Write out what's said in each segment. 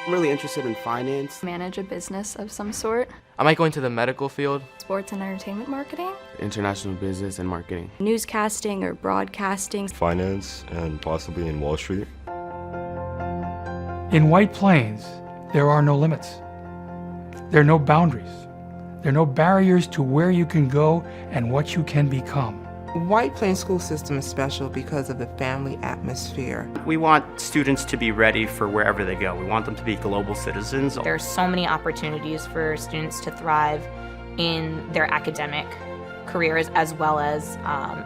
I'm really interested in finance. Manage a business of some sort. I might go into the medical field. Sports and entertainment marketing. International business and marketing. Newscasting or broadcasting. Finance and possibly in Wall Street. In White Plains, there are no limits. There are no boundaries. There are no barriers to where you can go and what you can become. White Plains school system is special because of the family atmosphere. We want students to be ready for wherever they go. We want them to be global citizens. There's so many opportunities for students to thrive in their academic careers as well as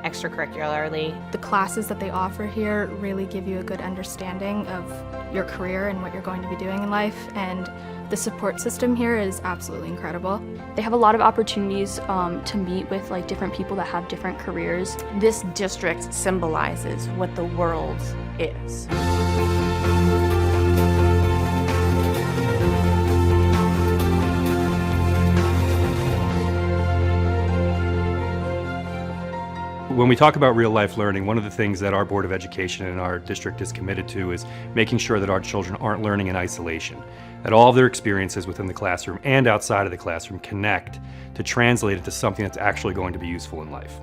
extracurricularly. The classes that they offer here really give you a good understanding of your career and what you're going to be doing in life, and the support system here is absolutely incredible. They have a lot of opportunities to meet with different people that have different careers. This district symbolizes what the world is. When we talk about real-life learning, one of the things that our Board of Education and our district is committed to is making sure that our children aren't learning in isolation, that all of their experiences within the classroom and outside of the classroom connect to translate it to something that's actually going to be useful in life.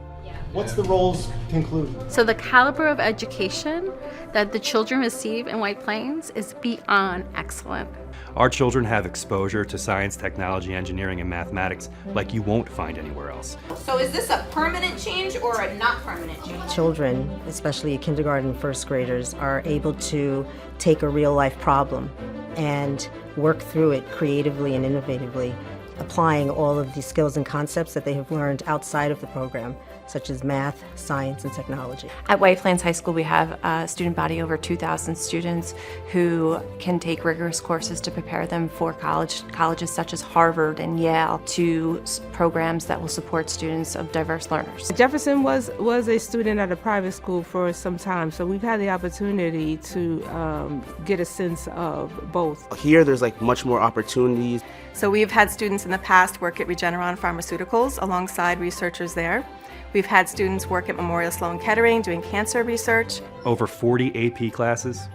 What's the role's conclusion? So the caliber of education that the children receive in White Plains is beyond excellent. Our children have exposure to science, technology, engineering, and mathematics like you won't find anywhere else. So is this a permanent change or a not permanent change? Children, especially kindergarten and first graders, are able to take a real life problem and work through it creatively and innovatively, applying all of the skills and concepts that they have learned outside of the program, such as math, science, and technology. At White Plains High School, we have a student body over 2,000 students who can take rigorous courses to prepare them for colleges such as Harvard and Yale, to programs that will support students of diverse learners. Jefferson was a student at a private school for some time, so we've had the opportunity to get a sense of both. Here there's much more opportunities. So we've had students in the past work at Regeneron Pharmaceuticals alongside researchers there. We've had students work at Memorial Sloan Kettering doing cancer research. Over 40 AP classes,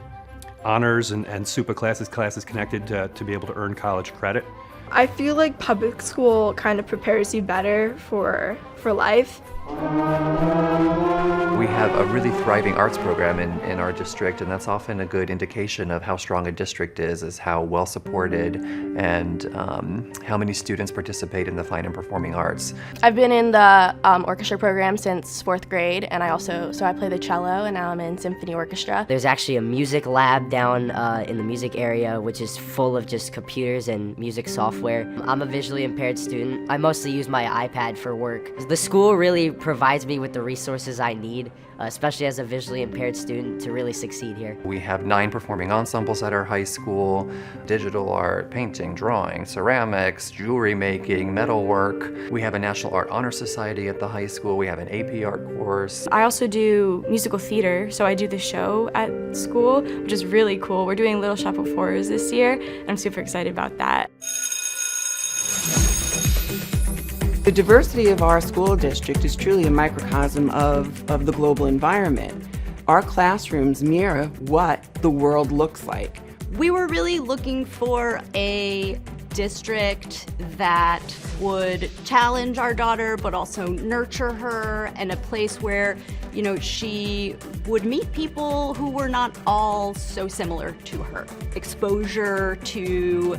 honors and SUPA classes connected to be able to earn college credit. I feel like public school kind of prepares you better for life. We have a really thriving arts program in our district, and that's often a good indication of how strong a district is how well supported and how many students participate in the fine and performing arts. I've been in the orchestra program since 4th grade, and I play the cello, and now I'm in symphony orchestra. There's actually a music lab down in the music area, which is full of just computers and music software. I'm a visually impaired student. I mostly use my iPad for work. The school really provides me with the resources I need, especially as a visually impaired student, to really succeed here. We have 9 performing ensembles at our high school: digital art, painting, drawing, ceramics, jewelry making, metalwork. We have a National Art Honor Society at the high school. We have an AP art course. I also do musical theater, so I do the show at school, which is really cool. We're doing Little Shop of Horrors this year, and I'm super excited about that. The diversity of our school district is truly a microcosm of the global environment. Our classrooms mirror what the world looks like. We were really looking for a district that would challenge our daughter but also nurture her, and a place where, she would meet people who were not all so similar to her. Exposure to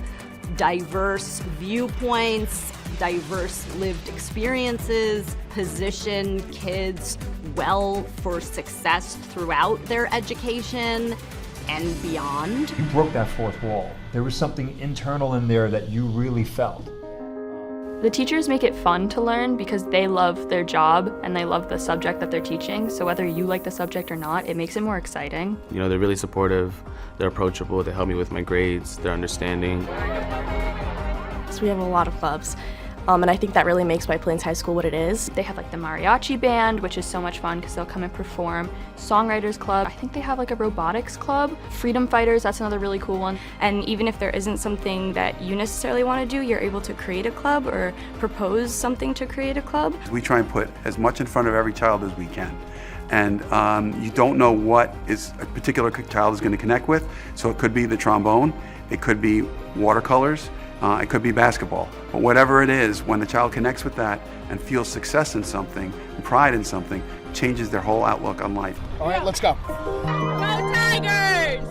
diverse viewpoints, diverse lived experiences, position kids well for success throughout their education and beyond. You broke that fourth wall. There was something internal in there that you really felt. The teachers make it fun to learn because they love their job and they love the subject that they're teaching. So whether you like the subject or not, it makes it more exciting. They're really supportive, they're approachable, they help me with my grades, their understanding. So we have a lot of clubs. And I think that really makes White Plains High School what it is. They have the mariachi band, which is so much fun because they'll come and perform. Songwriters club. I think they have a robotics club. Freedom fighters, that's another really cool one. And even if there isn't something that you necessarily want to do, you're able to create a club or propose something to create a club. We try and put as much in front of every child as we can. and you don't know what a particular child is going to connect with. So it could be the trombone, it could be watercolors, it could be basketball. But whatever it is, when the child connects with that and feels success in something, and pride in something, it changes their whole outlook on life. All right, let's go. Go Tigers!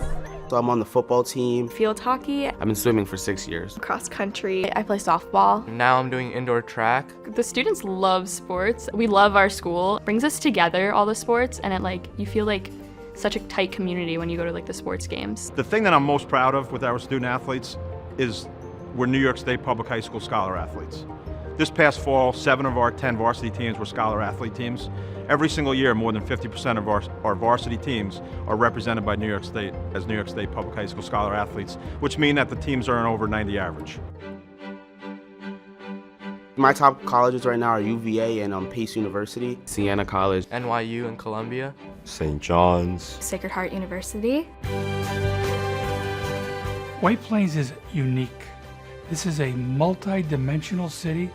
So I'm on the football team. Field hockey. I've been swimming for 6 years. Cross country. I play softball. Now I'm doing indoor track. The students love sports. We love our school. It brings us together, all the sports, and you feel like such a tight community when you go to the sports games. The thing that I'm most proud of with our student athletes is we're New York State Public High School Scholar Athletes. This past fall, 7 of our 10 varsity teams were Scholar Athlete teams. Every single year, more than 50% of our varsity teams are represented by New York State as New York State Public High School Scholar Athletes, which mean that the teams are an over 90 average. My top colleges right now are UVA and Pace University. Siena College. NYU and Columbia. St. John's. Sacred Heart University. White Plains is unique. This is a multi-dimensional city,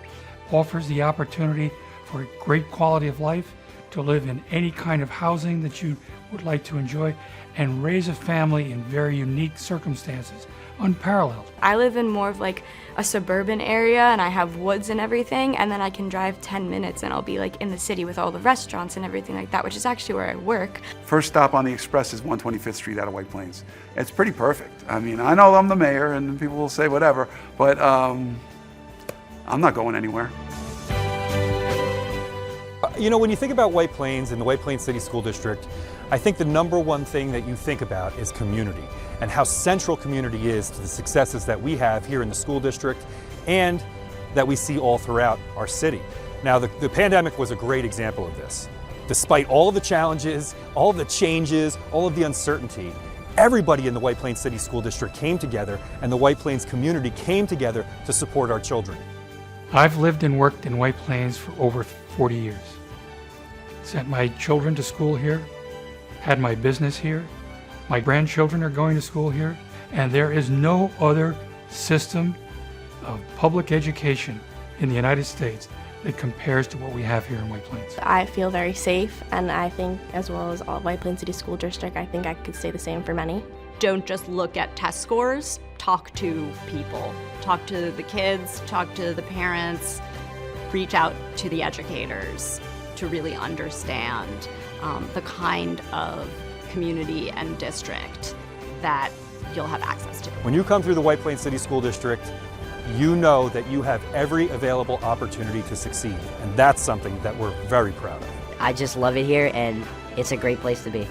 offers the opportunity for a great quality of life, to live in any kind of housing that you would like to enjoy, and raise a family in very unique circumstances, unparalleled. I live in more of a suburban area, and I have woods and everything, and then I can drive 10 minutes and I'll be in the city with all the restaurants and everything like that, which is actually where I work. First stop on the Express is 125th Street out of White Plains. It's pretty perfect. I mean, I know I'm the mayor and people will say whatever, but I'm not going anywhere. You know, when you think about White Plains and the White Plains City School District, I think the number one thing that you think about is community and how central community is to the successes that we have here in the school district and that we see all throughout our city. Now, the pandemic was a great example of this. Despite all of the challenges, all of the changes, all of the uncertainty, everybody in the White Plains City School District came together and the White Plains community came together to support our children. I've lived and worked in White Plains for over 40 years. Sent my children to school here, had my business here, my grandchildren are going to school here, and there is no other system of public education in the United States that compares to what we have here in White Plains. I feel very safe, and I think, as well as all White Plains City School District, I think I could say the same for many. Don't just look at test scores, talk to people. Talk to the kids, talk to the parents, reach out to the educators to really understand the kind of community and district that you'll have access to. When you come through the White Plains City School District, you know that you have every available opportunity to succeed, and that's something that we're very proud of. I just love it here, and it's a great place to be.